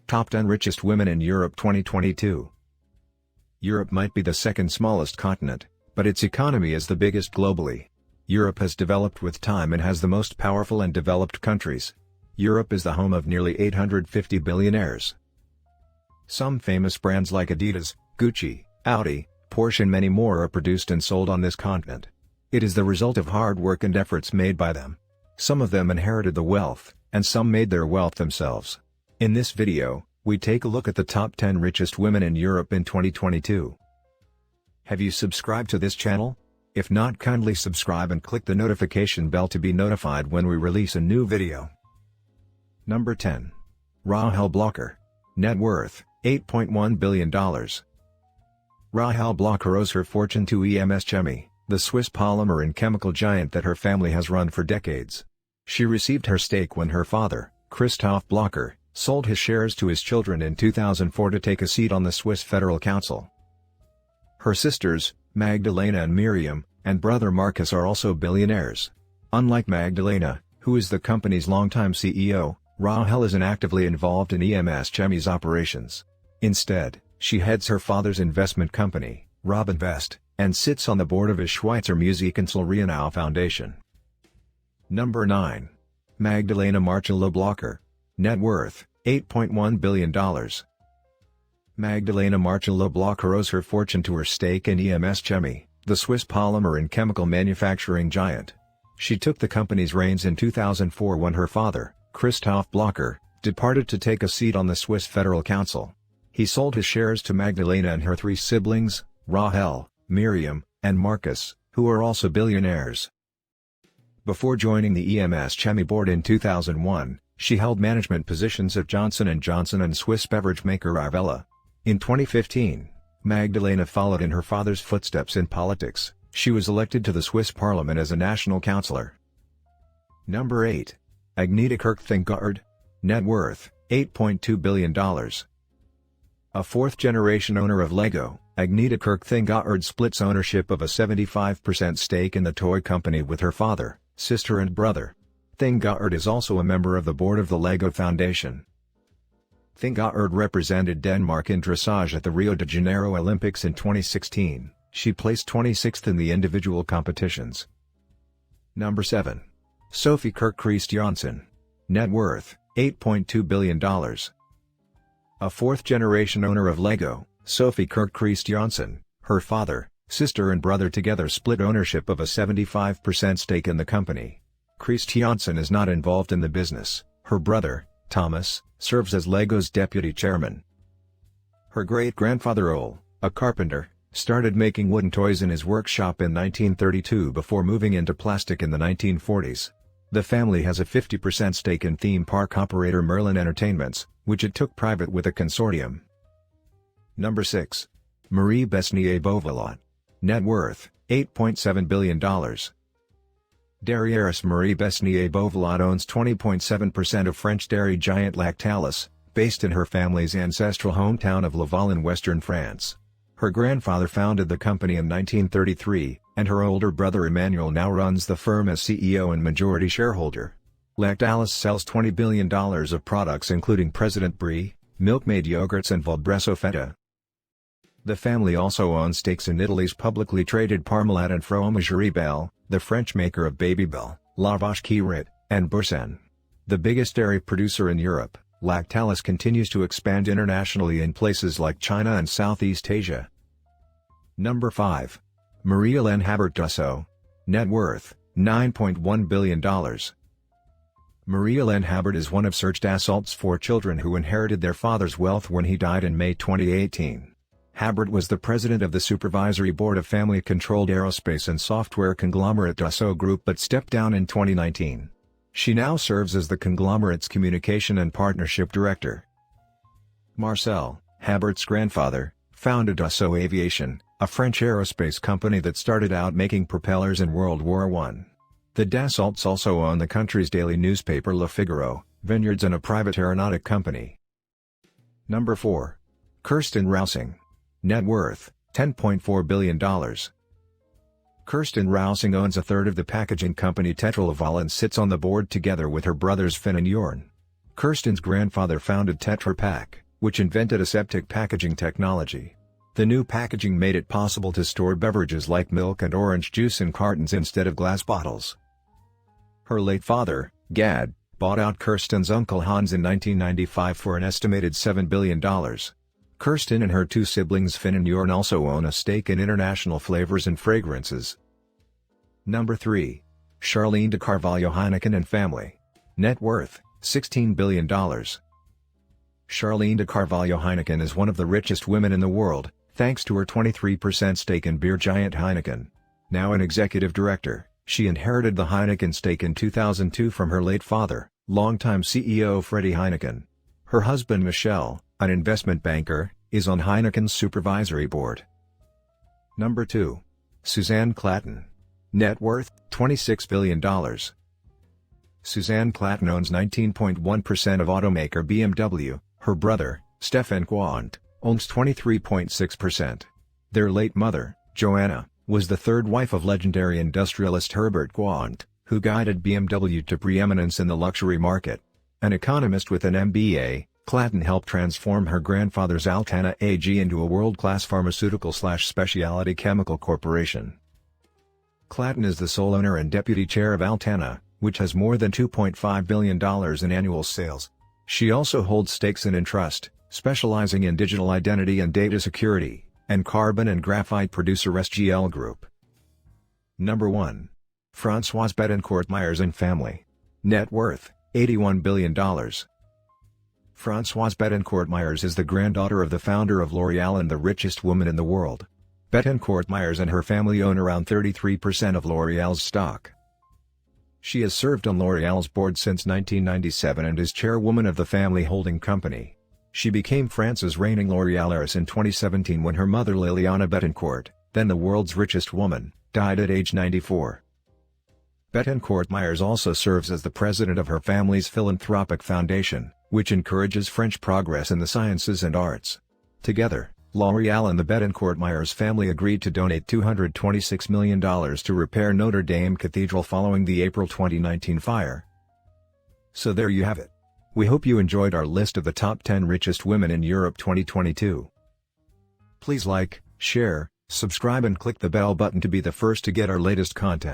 Top 10 Richest Women in Europe 2022. Europe might be the second smallest continent, but its economy is the biggest globally. Europe has developed with time and has the most powerful and developed countries. Europe is the home of nearly 850 billionaires. Some famous brands like Adidas, Gucci, Audi, Porsche and many more are produced and sold on this continent. It is the result of hard work and efforts made by them. Some of them inherited the wealth, and some made their wealth themselves. In this video, we take a look at the top 10 richest women in Europe in 2022. Have you subscribed to this channel? If not, kindly subscribe and click the notification bell to be notified when we release a new video. Number 10. Rahel Blocher. Net worth, $8.1 billion. Rahel Blocher owes her fortune to EMS Chemie, the Swiss polymer and chemical giant that her family has run for decades. She received her stake when her father, Christoph Blocher, sold his shares to his children in 2004 to take a seat on the Swiss Federal Council. Her sisters, Magdalena and Miriam, and brother Marcus are also billionaires. Unlike Magdalena, who is the company's longtime CEO, Rahel isn't actively involved in EMS Chemie's operations. Instead, she heads her father's investment company, Robinvest, and sits on the board of his Schweizer Musik und Zollreinaue Foundation. Number 9. Magdalena Marcello Blocher. Net worth, $8.1 billion. Magdalena Marcello Blocher owes her fortune to her stake in EMS Chemie, the Swiss polymer and chemical manufacturing giant. She took the company's reins in 2004 when her father, Christoph Blocher, departed to take a seat on the Swiss Federal Council. He sold his shares to Magdalena and her three siblings, Rahel, Miriam, and Marcus, who are also billionaires. Before joining the EMS Chemie board in 2001, she held management positions at Johnson & Johnson and Swiss beverage maker Arvela. In 2015, Magdalena followed in her father's footsteps in politics. She was elected to the Swiss parliament as a national councillor. Number 8. Agneta Kirk-Thinggaard. Net worth, $8.2 billion. A fourth-generation owner of Lego, Agneta Kirk-Thinggaard splits ownership of a 75% stake in the toy company with her father, sister and brother. Thinggaard is also a member of the board of the Lego Foundation. Thinggaard represented Denmark in dressage at the Rio de Janeiro Olympics in 2016. She placed 26th in the individual competitions. Number 7. Sophie Kirk-Christiansen. Net worth, $8.2 billion. A fourth-generation owner of Lego, Sophie Kirk-Christiansen, her father, sister and brother together split ownership of a 75% stake in the company. Christiansen is not involved in the business. Her brother, Thomas, serves as Lego's deputy chairman. Her great-grandfather Ole, a carpenter, started making wooden toys in his workshop in 1932 before moving into plastic in the 1940s. The family has a 50% stake in theme park operator Merlin Entertainments, which it took private with a consortium. Number 6. Marie Besnier-Beauvillat. Net worth, $8.7 billion. Dairy-heiress Marie Besnier-Beauvillat owns 20.7% of French dairy giant Lactalis, based in her family's ancestral hometown of Laval in western France. Her grandfather founded the company in 1933, and her older brother Emmanuel now runs the firm as CEO and majority shareholder. Lactalis sells $20 billion of products including President Brie, Milkmaid yogurts and Volbresso feta. The family also owns stakes in Italy's publicly traded Parmalat and Fromagerie Belle, the French maker of Babybel, La Vache qui rit, and Boursin. The biggest dairy producer in Europe, Lactalis continues to expand internationally in places like China and Southeast Asia. Number 5. Marie-Hélène Habert-Dussault. Net worth, $9.1 billion. Marie-Hélène Habert is one of Serge Dassault's 4 children who inherited their father's wealth when he died in May 2018. Habert was the president of the supervisory board of family-controlled aerospace and software conglomerate Dassault Group but stepped down in 2019. She now serves as the conglomerate's communication and partnership director. Marcel, Habert's grandfather, founded Dassault Aviation, a French aerospace company that started out making propellers in World War I. The Dassaults also own the country's daily newspaper Le Figaro, vineyards and a private aeronautic company. Number 4. Kirsten Rausing. Net worth, $10.4 billion. Kirsten Rausing owns a third of the packaging company Tetra Laval and sits on the board together with her brothers Finn and Jorn. Kirsten's grandfather founded Tetra Pak, which invented aseptic packaging technology. The new packaging made it possible to store beverages like milk and orange juice in cartons instead of glass bottles. Her late father, Gad, bought out Kirsten's uncle Hans in 1995 for an estimated $7 billion. Kirsten and her two siblings Finn and Jorn also own a stake in International Flavors and Fragrances. Number 3. Charlene de Carvalho Heineken and family. Net worth, $16 billion. Charlene de Carvalho Heineken is one of the richest women in the world, thanks to her 23% stake in beer giant Heineken. Now an executive director, she inherited the Heineken stake in 2002 from her late father, longtime CEO Freddie Heineken. Her husband Michel, an investment banker, is on Heineken's supervisory board. Number 2. Suzanne Clatton. Net worth, $26 billion. Suzanne Clatton owns 19.1% of automaker BMW, her brother, Stefan Quandt, owns 23.6%. Their late mother, Joanna, was the third wife of legendary industrialist Herbert Quandt, who guided BMW to preeminence in the luxury market. An economist with an MBA, Clatton helped transform her grandfather's Altana AG into a world-class pharmaceutical/specialty chemical corporation. Clatton is the sole owner and deputy chair of Altana, which has more than $2.5 billion in annual sales. She also holds stakes in Entrust, specializing in digital identity and data security, and carbon and graphite producer SGL Group. Number 1. Françoise Bettencourt Meyers and family. Net worth, $81 billion. Françoise Bettencourt Meyers is the granddaughter of the founder of L'Oréal and the richest woman in the world. Bettencourt Meyers and her family own around 33% of L'Oréal's stock. She has served on L'Oréal's board since 1997 and is chairwoman of the family holding company. She became France's reigning L'Oréal heiress in 2017 when her mother Liliana Bettencourt, then the world's richest woman, died at age 94. Bettencourt Meyers also serves as the president of her family's philanthropic foundation, which encourages French progress in the sciences and arts. Together, L'Oréal and the Bettencourt Meyers family agreed to donate $226 million to repair Notre Dame Cathedral following the April 2019 fire. So there you have it. We hope you enjoyed our list of the top 10 richest women in Europe 2022. Please like, share, subscribe and click the bell button to be the first to get our latest content.